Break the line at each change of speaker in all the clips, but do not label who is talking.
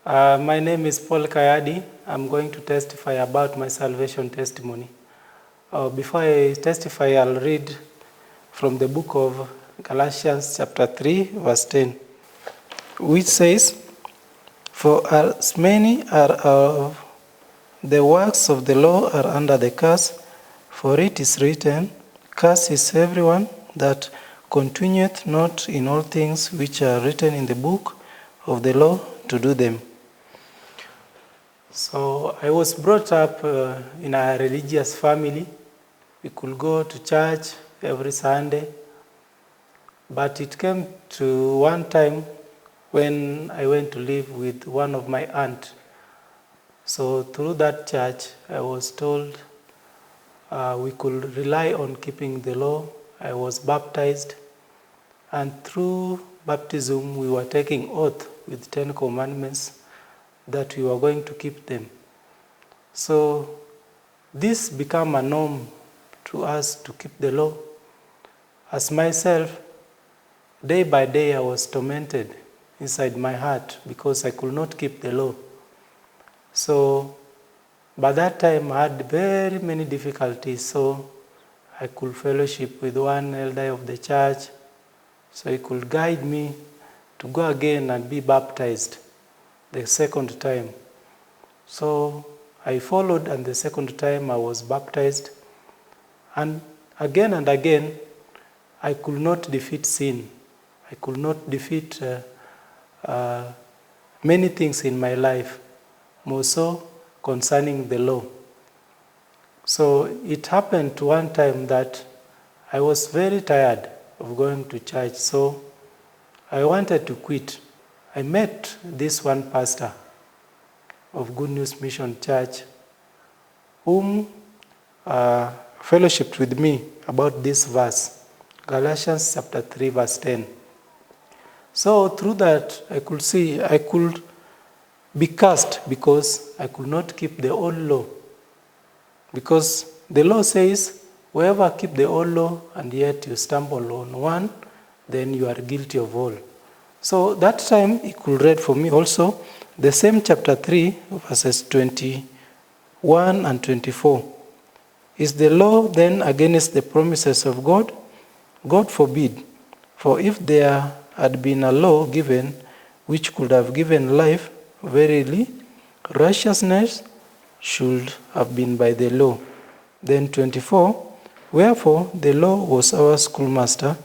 My name is Paul Kayadi. I'm going to testify about my salvation testimony. Before I testify, I'll read from the book of Galatians chapter 3, verse 10, which says, "For as many are of the works of the law are under the curse, for it is written, Cursed is everyone that continueth not in all things which are written in the book of the law to do them." So I was brought up in a religious family. We could go to church every Sunday. But it came to one time when I went to live with one of my aunt. So through that church, I was told we could rely on keeping the law. I was baptized. And through baptism, we were taking oath with 10 commandments that we were going to keep them. So this became a norm to us to keep the law. As myself, day by day I was tormented inside my heart because I could not keep the law. So by that time I had very many difficulties, so I could fellowship with one elder of the church, so he could guide me to go again and be baptized the second time. So I followed, and the second time I was baptized. And again, I could not defeat sin. I could not defeat many things in my life, more so concerning the law. So it happened to one time that I was very tired of going to church, so I wanted to quit. I met this one pastor of Good News Mission Church whom fellowshiped with me about this verse, Galatians chapter 3, verse 10. So through that, I could see I could be cursed because I could not keep the old law. Because the law says, whoever keep the old law and yet you stumble on one, then you are guilty of all. So that time he could read for me also the same chapter 3, verses 21 and 24. Is the law then against the promises of God? God forbid. For if there had been a law given which could have given life, verily righteousness should have been by the law. Then 24, wherefore the law was our schoolmaster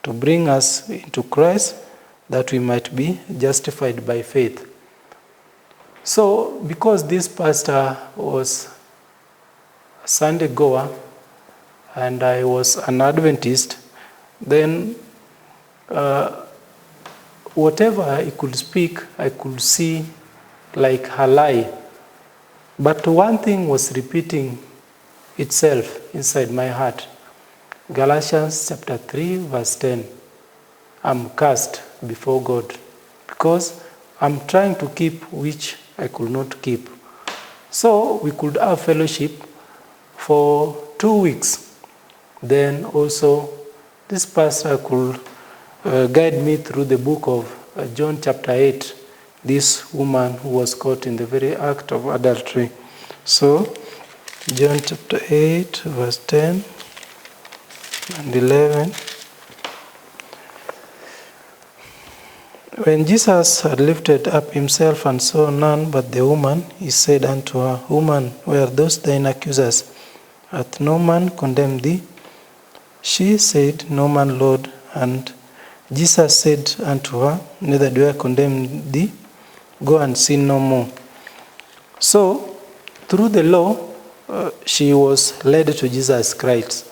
to bring us into Christ, that we might be justified by faith. So because this pastor was a Sunday goer and I was an Adventist, then whatever he could speak, I could see like a lie. But one thing was repeating itself inside my heart. Galatians chapter 3, verse 10. I'm cursed before God because I'm trying to keep which I could not keep. So we could have fellowship for 2 weeks. Then also this pastor could guide me through the book of John chapter 8, this woman who was caught in the very act of adultery. So John chapter 8, verse 10 and 11. When Jesus had lifted up himself and saw none but the woman, he said unto her, Woman, where are those thine accusers? Hath no man condemned thee? She said, No man, Lord. And Jesus said unto her, Neither do I condemn thee. Go and sin no more. So, through the law, she was led to Jesus Christ.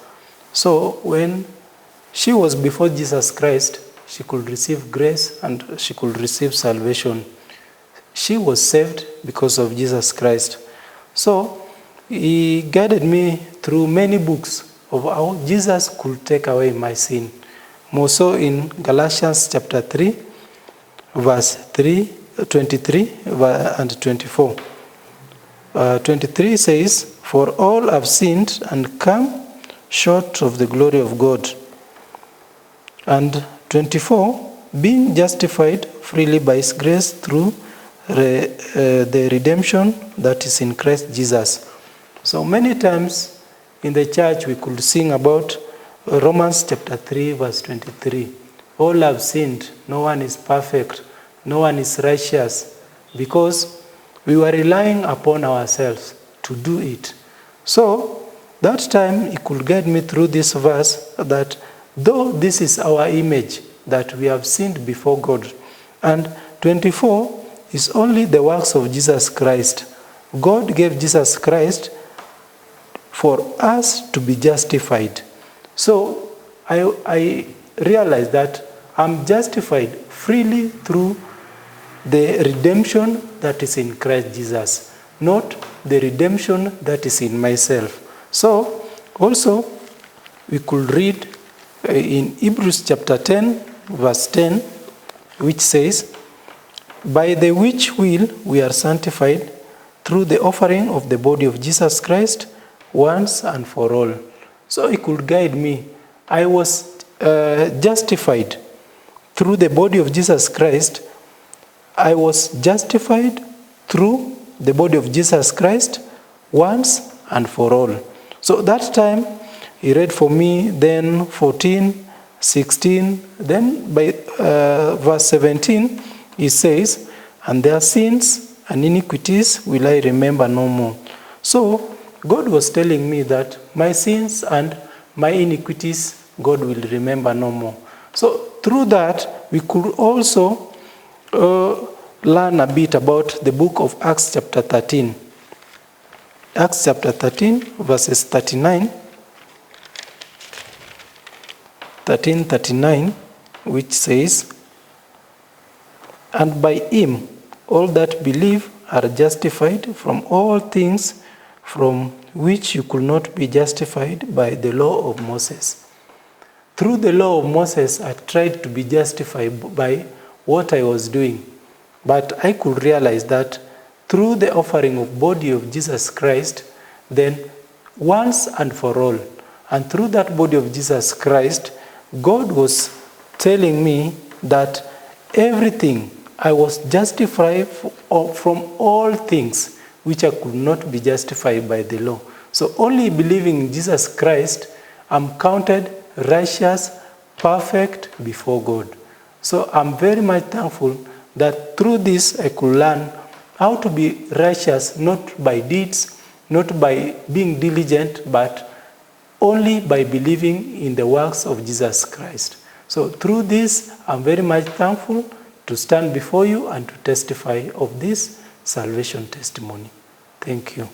So, when she was before Jesus Christ, she could receive grace and she could receive salvation. She was saved because of Jesus Christ. So, he guided me through many books of how Jesus could take away my sin. More so in Galatians chapter 3, verse 23 and 24. 23 says, For all have sinned and come short of the glory of God. And 24, being justified freely by his grace through the redemption that is in Christ Jesus. So many times in the church we could sing about Romans chapter 3 verse 23. All have sinned, no one is perfect, no one is righteous, because we were relying upon ourselves to do it. So that time he could guide me through this verse that though this is our image, that we have sinned before God. And 24 is only the works of Jesus Christ. God gave Jesus Christ for us to be justified. So I realized that I'm justified freely through the redemption that is in Christ Jesus, not the redemption that is in myself. So also we could read in Hebrews chapter 10 verse 10, which says, by the which will we are sanctified through the offering of the body of Jesus Christ once and for all. So it could guide me. I was justified through the body of Jesus Christ. I was justified through the body of Jesus Christ once and for all. So that time he read for me then 14, 16, then by verse 17 he says, and their sins and iniquities will I remember no more. So God was telling me that my sins and my iniquities God will remember no more. So through that we could also learn a bit about the book of Acts chapter 13. Acts chapter 13 verses 39, which says, and by him all that believe are justified from all things from which you could not be justified by the law of Moses. Through the law of Moses, I tried to be justified by what I was doing. But I could realize that through the offering of body of Jesus Christ, then once and for all, and through that body of Jesus Christ, God was telling me that everything, I was justified from all things which I could not be justified by the law. So only believing in Jesus Christ, I'm counted righteous, perfect before God. So I'm very much thankful that through this I could learn how to be righteous, not by deeds, not by being diligent, but only by believing in the works of Jesus Christ. So through this, I'm very much thankful to stand before you and to testify of this salvation testimony. Thank you.